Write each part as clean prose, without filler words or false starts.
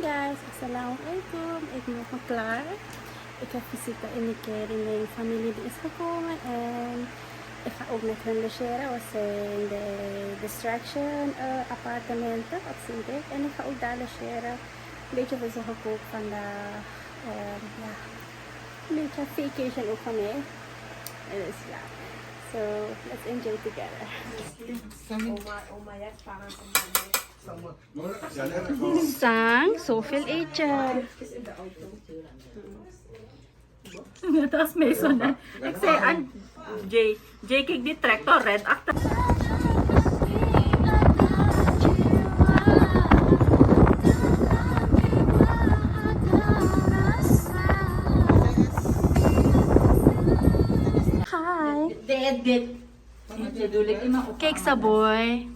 guys, Assalaamu alaikum. Ik ben nog klaar. Ik heb visite in Nickerie met familie die is gekomen en ik ga ook met hen logeren. We zijn de distraction appartementen op Sint-Dick en ik ga ook daar logeren. Een beetje voor zo gekookt vandaag. Ja, een beetje vacation ook van mij. Dus ja, so let's enjoy together. Sang, zoveel eten. Dat is Mason. Ik zei aan Jay, keek die tractor red achter. Hi. Dit. Kijk sa boy.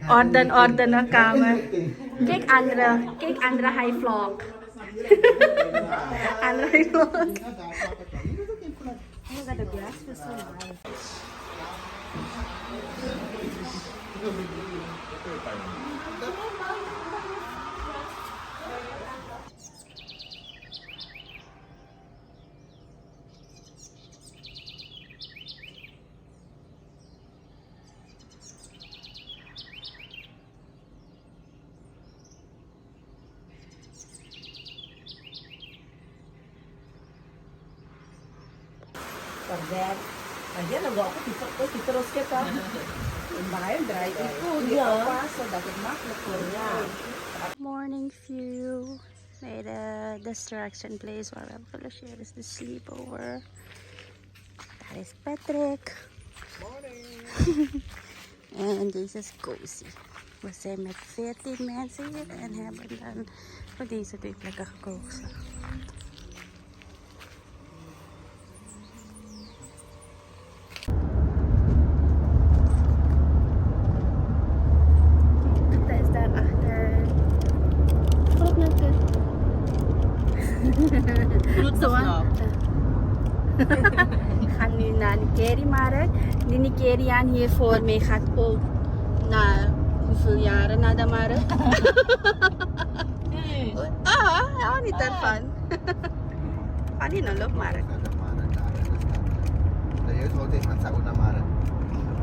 Orden ng kamer. Kijk andere high vlog. Andere high vlog. Oh my god, the grass was so nice. Pagkat, ayan, nagawa ko terus kita. Bayan, dry ito. Di pa, so dapat maklapur niya. Morning view. Made a distraction place while I'm gonna share this the sleepover. That is Patrick. Morning. En deze is Cozy. We zijn met 14 mensen hier en hebben dan voor deze 2 plekken gekozen. Dat is daarachter. Groot natuurlijk. We gaan nu naar Nickerie-markt. De Nickeriaan hier voor mij gaat ook na hoeveel jaren naar de markt? Hou niet ervan. Gaan die naar de markt?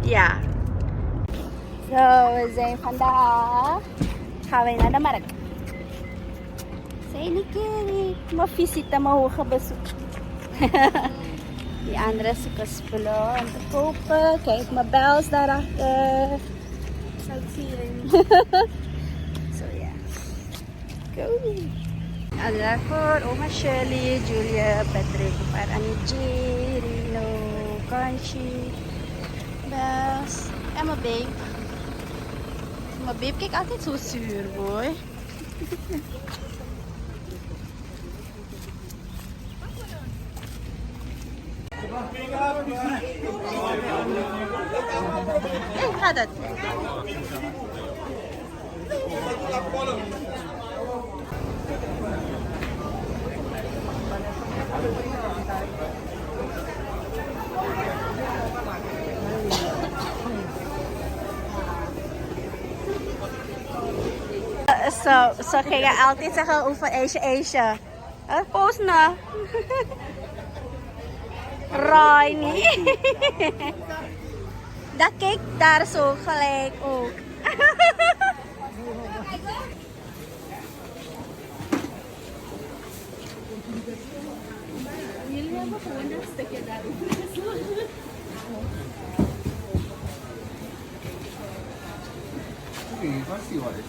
Ja. Zo, we zijn vandaag. Gaan wij naar de markt. Say Nickerie. Mijn visite, mijn hoge bezoek. Die andere zoeken spullen om te kopen. Kijk, mijn bels daarachter. Sightseeing. So ja. Go. En daarvoor oma Shirley, Julia, Patrick, Annie, Rino, Kanchi, Bels en mijn babe. Mijn babe kijkt altijd zo zuur, boy. Hey, gaat het? Zo gingen altijd zeggen over Asia. Post na. Ronnie. Dat keek daar zo gelijk ook. Jullie hebben gewoon dat stukje daarover geslagen. Oké, waar zie je wat is?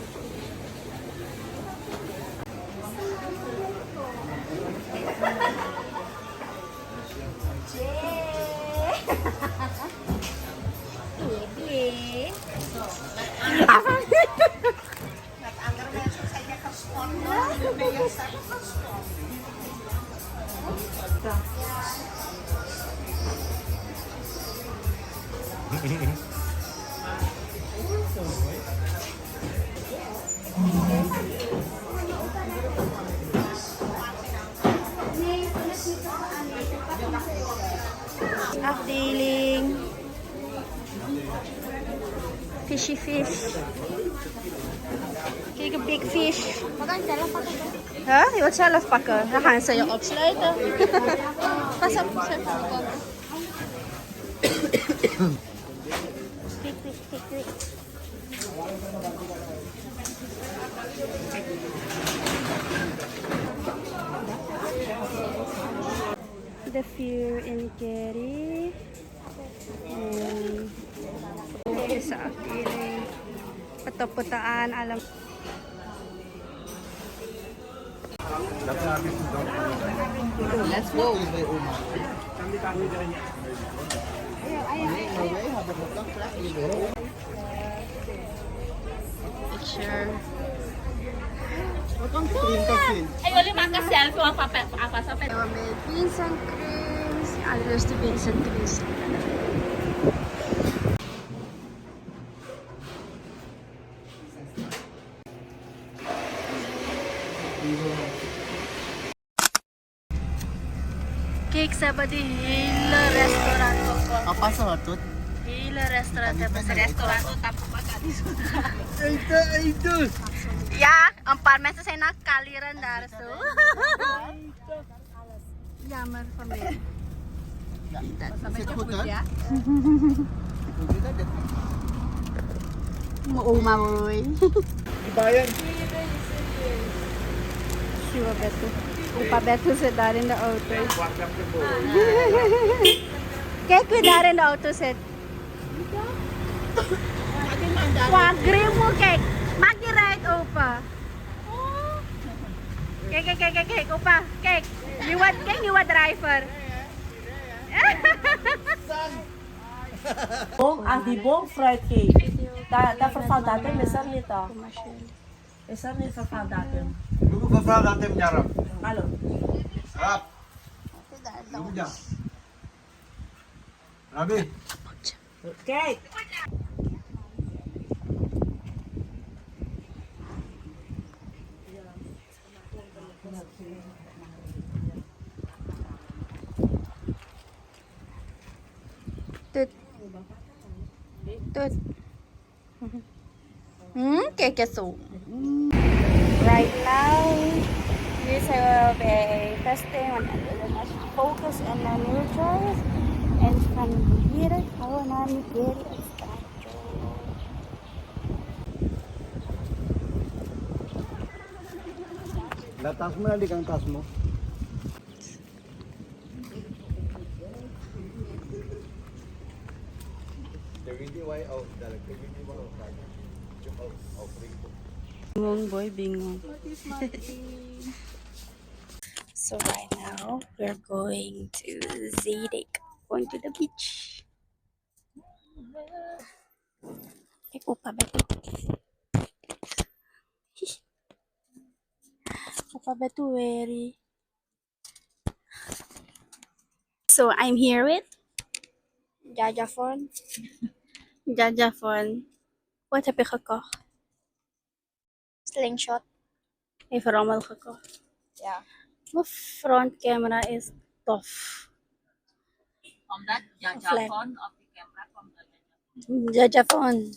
Afdeling Fishy fish. Kijk, een big fish. We gaan zelf pakken. Huh? Je wilt zelf pakken. Dan gaan ze je opsluiten. Pas op, zet Kijk. The view in Nickerie. En sa afdeling. Pato-putaan, alam. Let's go. Picture. Ay, wala maka-selfie. Apa sa pet. May Vincent Cruz. Address to Vincent Cruz. Cake sa ba di hila restaurant ko? Apa sa matut? Hila restaurant sa restaurant ko tapos Ito. Ya, ang parmesa sa nakaliran darso. Jammer family. Sit ko ka? Mauma boy. Ibayan. Siwa beto. Upa beto sa darin na auto. Kaya ko darin na auto set. Wagre mo kek. Magi-right upa. Kek upa. Kek. Niwa driver. Die boom fried cake. Daar vervalt datum, is er niet toch? Is er niet vervalt datum? Dulu vervrouw dat hem jarap. Hallo. Rap. Udah. Rabi. Kijk. Tut. Kekeso. Right now, this will be testing on the focus and the neutrals and from here, how nani very Tas mo na di kang tas mo. Bingong boy, bingong. So right now, we're going to Zedek, going to the beach. Upa beto. Upa beto very. So I'm here with Jajafon. Wat heb je gekocht? Slingshot. Even rommel gekocht. Ja. Mijn front camera is tof. Omdat Jajafon of die camera komt uit Jajafon.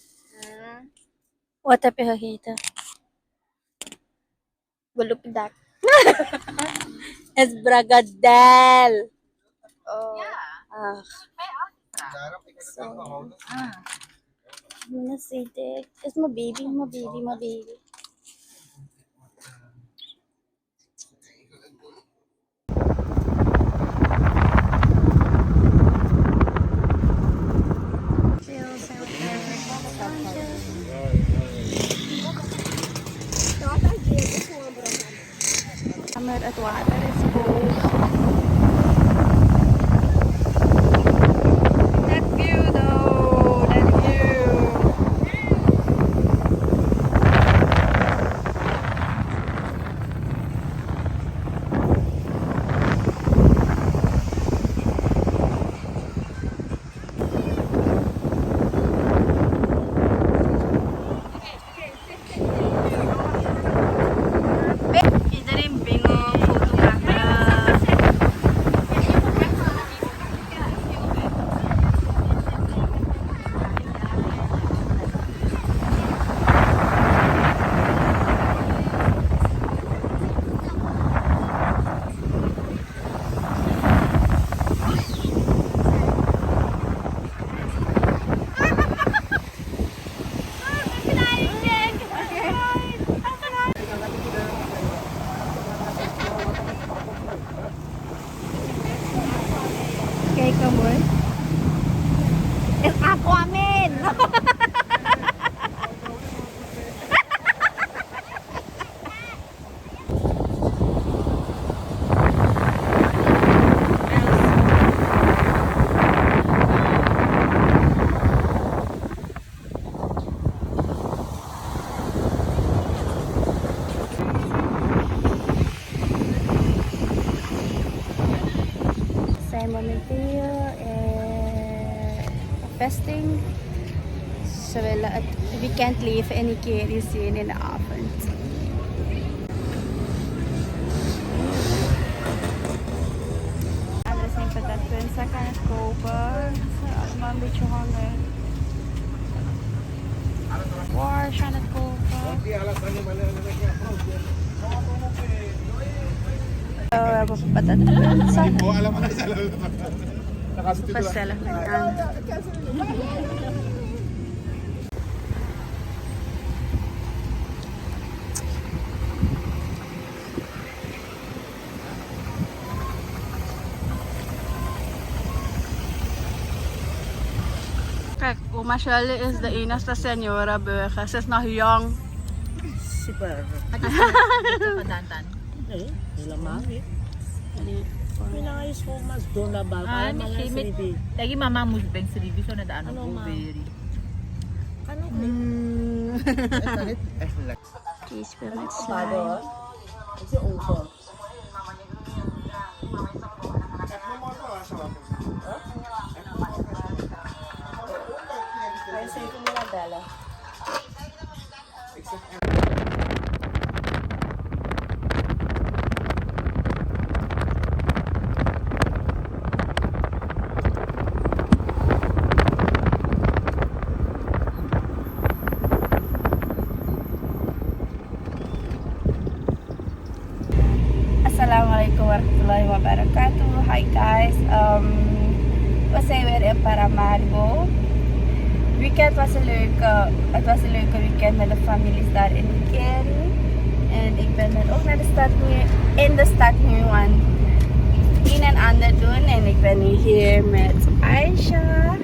Wat heb je gegeten? Belupdak. Es bragadel. Oh. Ah, so. Nasidik. It's my baby. Summer at water is cold. That view though, that view. Iedereen bingo, foto. testing. So we can't leave any Nickerie zien in de avond. Anderen zijn patatpunten aan het kopen. Ze zijn allemaal een beetje honger. Wash aan het kopen. We hebben patatpunten. Oh, alam mo na sa Gezellig met aan. Kijk, oma Shirley is de enige senora burger. Ze is nog jong. Super. Padantan. Eh, nilamang eh. Pinangayos ko mas doon na ba? Kaya mga silibi. Lagi mama mo bang silibi so na daan Ano, ko ma? very. Ano ko? Cheese pepper Bado? slime. Kasi uso. Kaya sa'yo ko nila dala. Assalamualaikum warahmatullahi wabarakatuh. Hi guys, we zijn weer in Paramaribo. Weekend was een leuke weekend met de families daar in Nickerie. En ik ben dan ook naar de stad nu, in de stad nu aan een en ander doen. En ik ben nu hier met Aisha.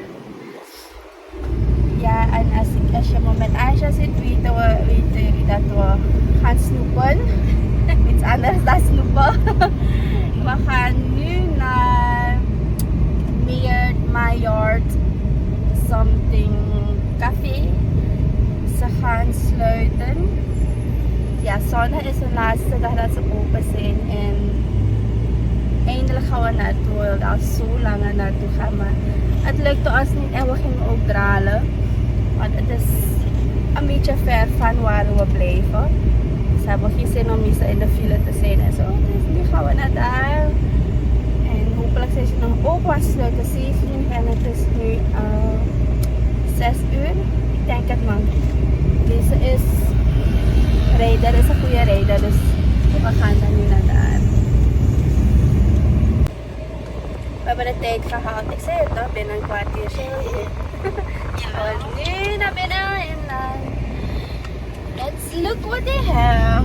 Ja, en als je maar met Aisha zit, weten jullie dat we gaan snoepen. Iets anders dan snoepen. We gaan nu naar Maillard something Café. Ze gaan sluiten. Ja, zondag is de laatste dag dat ze open zijn. En eindelijk gaan we naartoe. We wilden al zo lang naartoe gaan. Maar het lukte ons niet en we gingen ook dralen. Want het is een beetje ver van waar we blijven. Ze hebben geen zin om in de file te zijn en zo. Dus nu gaan we naar daar. En hopelijk zijn ze nog ook wat sluiten 7 uur. En het is nu 6 uur. Ik denk het man. Deze is rijder, is een goede rijder. Dus we gaan dan nu naar daar. We hebben de tijd gehaald. Ik zei het toch, binnen een kwartiertje. Ja, we nu naar binnen en let's look what they have.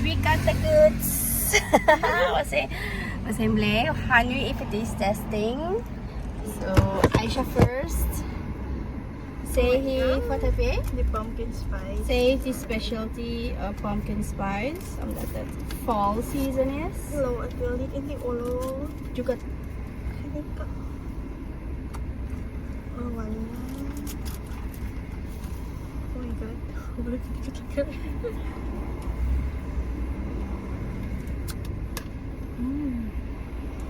We got the goods. we zijn blij. We gaan nu even taste testing. So, Aisha first. Zij heeft, wat heb je? De pumpkin spice. Zij heeft die specialty pumpkin spice, omdat het fall season is. Hello, at wil niet in die olo. Juga, Oh, wala. Oh my god. Hubalik dikit lang.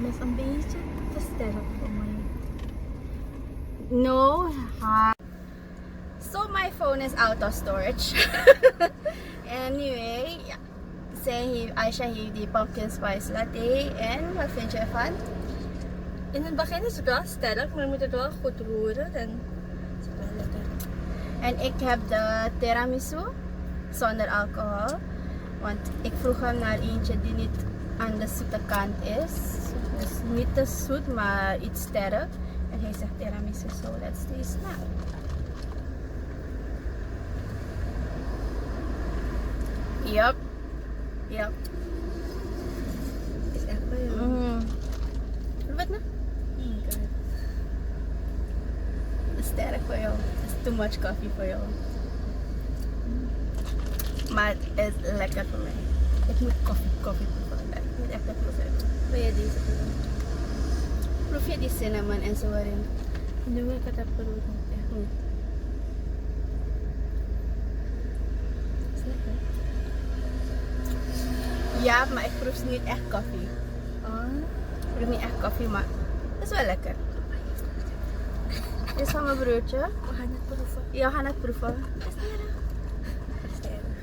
Mas ang base yan. Tapos terap ko may. no. So my phone is out of storage. Anyway, ja. Aisha heeft die pumpkin spice latte. En wat vind je ervan? In het begin is het wel sterk, maar je moet het wel goed roeren. En is het wel lekker. En ik heb de tiramisu zonder alcohol. Want ik vroeg hem naar eentje die niet aan de zoete kant is. Dus niet te zoet, maar iets sterk. En hij zegt tiramisu, so let's taste now. Yup. Yup. Is echt wel Wat nou? Oh my god. Sterk voor jou. Het is too much coffee voor jou. Maar het is lekker voor mij. Ik moet koffie proeven. Ik moet echt even proeven. Wil je deze proeven? proef je die cinnamon en zo erin. Nu ik het heb geproefd. Ja. Is lekker. Ja, maar ik proef niet echt koffie. Ik proef niet echt koffie, maar het is wel lekker. Dit is van mijn broertje. We gaan het proeven. Ja, we gaan het proeven.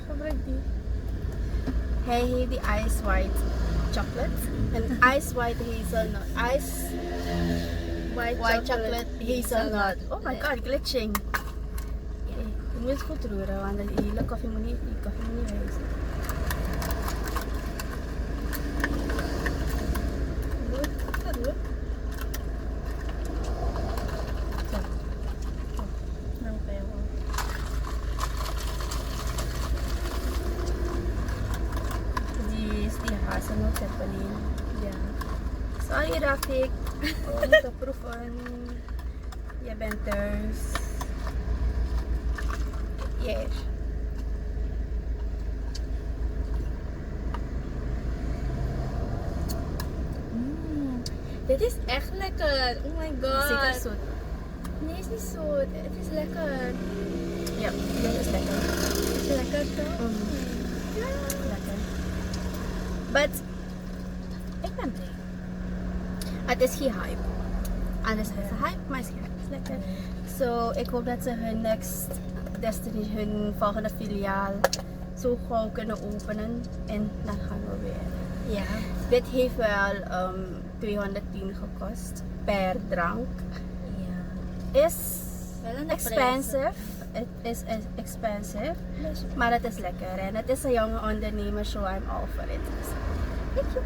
Gebruik die. Hij heeft die ice white chocolate. En ice white hazelnut. Ice white chocolate hazelnut. Oh my god, glitching. Je moet het goed roeren, want die hele koffie moet niet wijzen. Ga doen. Nou, oké, wel. Die is die hazelnut zeppelin. Ja. Sorry Rafik. Oh, moet te proeven. Je bent thuis. Yes. Dit is echt lekker. Oh my god. Zeker zoet. Nee, het is niet zoet. Het is lekker. Ja, dit is lekker. Het is lekker toch? Ja. Lekker. But, ik ben blij. Het is geen hype. Anders is het hype, maar het is geen hype. Het is lekker. So, ik hoop dat ze hun next destination, hun volgende filiaal zo gauw kunnen openen. En dan gaan we weer. Ja. Dit heeft wel 210 gekost per drank. Ja. Is Wel een expensive. Het is expensive. Maar het is lekker. En het is een jonge ondernemer, so I'm all for it. Thank you.